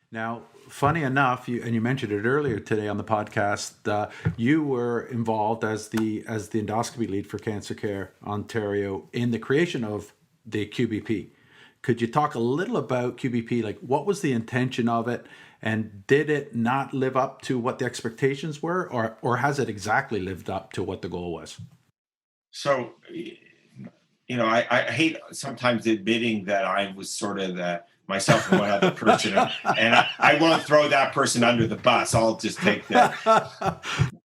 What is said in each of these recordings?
Now, funny enough, you mentioned it earlier today on the podcast. You were involved as the endoscopy lead for Cancer Care Ontario in the creation of the QBP. Could you talk a little about QBP? Like, what was the intention of it, and did it not live up to what the expectations were, or has it exactly lived up to what the goal was? So, I hate sometimes admitting that I was sort of myself and one other person, and I won't throw that person under the bus. I'll just take that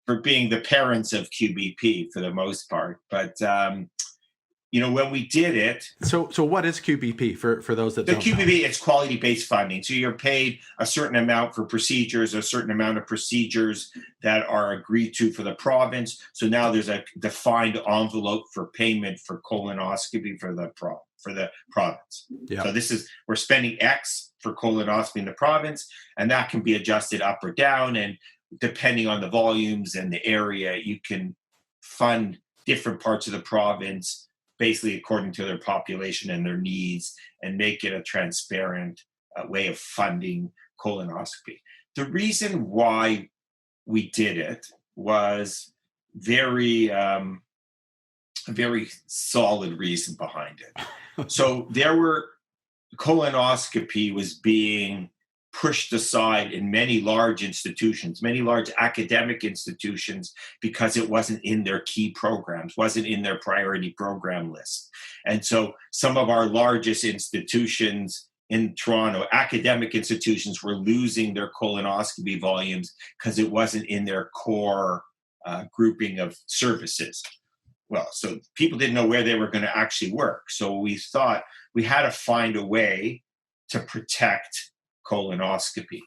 for being the parents of QBP for the most part. But when we did it, So what is QBP for those that the don't know? QBP, it's quality-based funding. So you're paid a certain amount for procedures, a certain amount of procedures that are agreed to for the province. So now there's a defined envelope for payment for colonoscopy for the province. Yeah. So we're spending X for colonoscopy in the province, and that can be adjusted up or down. And depending on the volumes and the area, you can fund different parts of the province basically according to their population and their needs, and make it a transparent way of funding colonoscopy. The reason why we did it was a very solid reason behind it. So colonoscopy was being pushed aside in many large institutions, many large academic institutions, because it wasn't in their key programs, wasn't in their priority program list. And so some of our largest institutions in Toronto, academic institutions, were losing their colonoscopy volumes because it wasn't in their core grouping of services. Well, so people didn't know where they were going to actually work. So we thought we had to find a way to protect colonoscopy.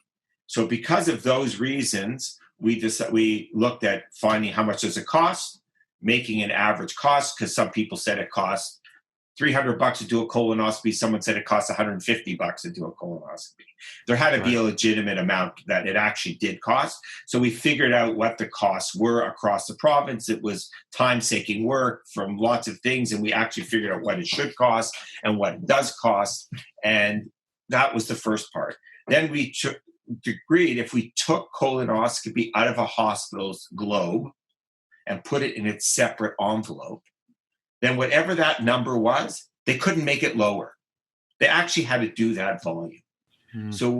So because of those reasons, we looked at finding how much does it cost, making an average cost, because some people said it cost $300 to do a colonoscopy. Someone said it costs $150 to do a colonoscopy. There had to be a legitimate amount that it actually did cost. So we figured out what the costs were across the province. It was time-taking work from lots of things, and we actually figured out what it should cost and what it does cost. And that was the first part. Then we agreed if we took colonoscopy out of a hospital's globe and put it in its separate envelope, then whatever that number was, they couldn't make it lower. They actually had to do that volume. So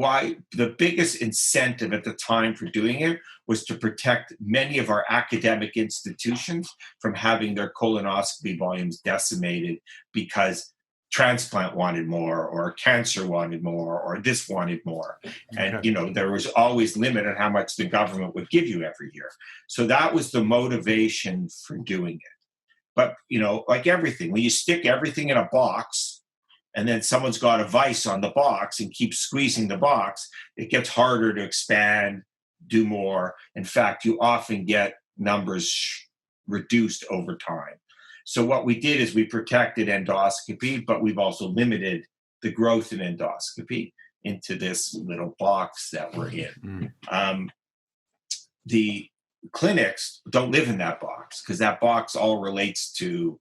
the biggest incentive at the time for doing it was to protect many of our academic institutions from having their colonoscopy volumes decimated because transplant wanted more, or cancer wanted more, or this wanted more. And, there was always limit on how much the government would give you every year. So that was the motivation for doing it. But, like everything, when you stick everything in a box and then someone's got a vice on the box and keeps squeezing the box, it gets harder to expand, do more. In fact, you often get numbers reduced over time. So what we did is we protected endoscopy, but we've also limited the growth in endoscopy into this little box that we're in. The clinics don't live in that box because that box all relates to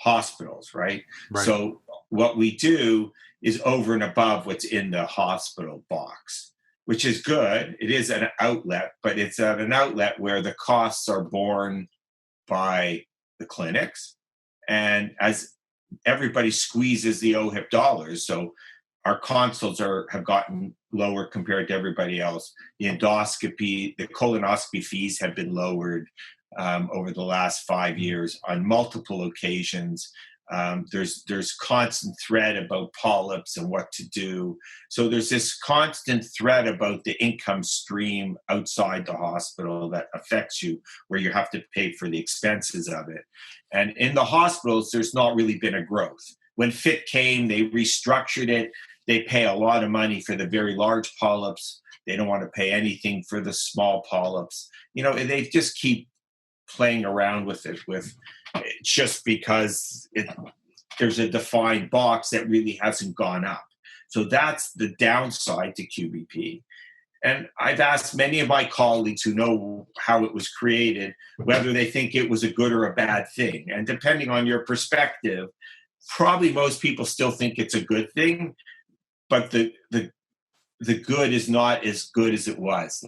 hospitals, right? So what we do is over and above what's in the hospital box, which is good. It is an outlet, but it's at an outlet where the costs are borne by the clinics. And as everybody squeezes the OHIP dollars, so our consults have gotten lower compared to everybody else. The colonoscopy fees have been lowered over the last 5 years on multiple occasions. There's constant threat about polyps and what to do. So there's this constant threat about the income stream outside the hospital that affects you, where you have to pay for the expenses of it. And in the hospitals, there's not really been a growth. When FIT came, they restructured it. They pay a lot of money for the very large polyps. They don't want to pay anything for the small polyps. They just keep playing around with it just because there's a defined box that really hasn't gone up. So that's the downside to QBP. And I've asked many of my colleagues who know how it was created whether they think it was a good or a bad thing. And depending on your perspective, probably most people still think it's a good thing. But the the good is not as good as it was.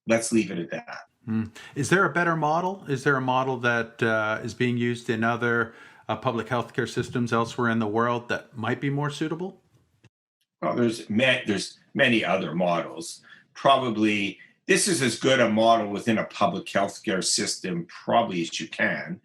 Let's leave it at that. Is there a better model? Is there a model that is being used in other public healthcare systems elsewhere in the world that might be more suitable? Well, there's many other models. Probably this is as good a model within a public healthcare system probably as you can.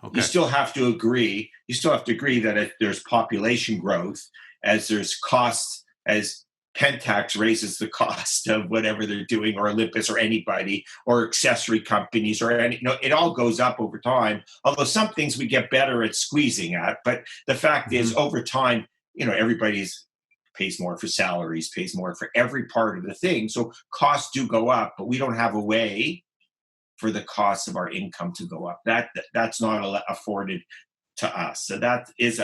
Okay. You still have to agree. You still have to agree that if there's population growth, as there's costs, as PENTAX raises the cost of whatever they're doing, or Olympus, or anybody, or accessory companies, or any, it all goes up over time. Although some things we get better at squeezing at, but the fact is, over time, everybody's pays more for salaries, pays more for every part of the thing. So costs do go up, but we don't have a way for the cost of our income to go up. That's not afforded to us. So that is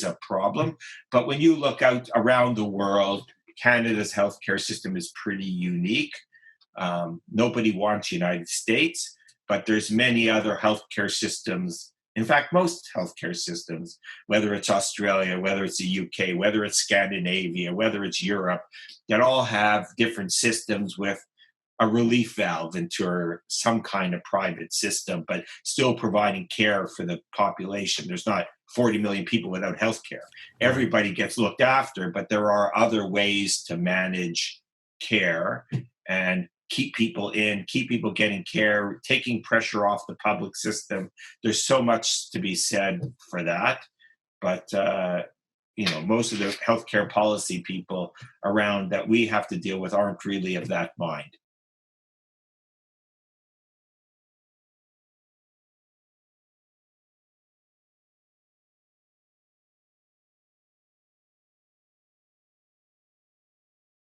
a problem. But when you look out around the world, Canada's healthcare system is pretty unique. Nobody wants United States, but there's many other healthcare systems. In fact, most healthcare systems, whether it's Australia, whether it's the UK, whether it's Scandinavia, whether it's Europe, that all have different systems with a relief valve into some kind of private system, but still providing care for the population. There's not 40 million people without health care. Everybody gets looked after, but there are other ways to manage care and keep people getting care, taking pressure off the public system. There's so much to be said for that. But, most of the healthcare policy people around that we have to deal with aren't really of that mind.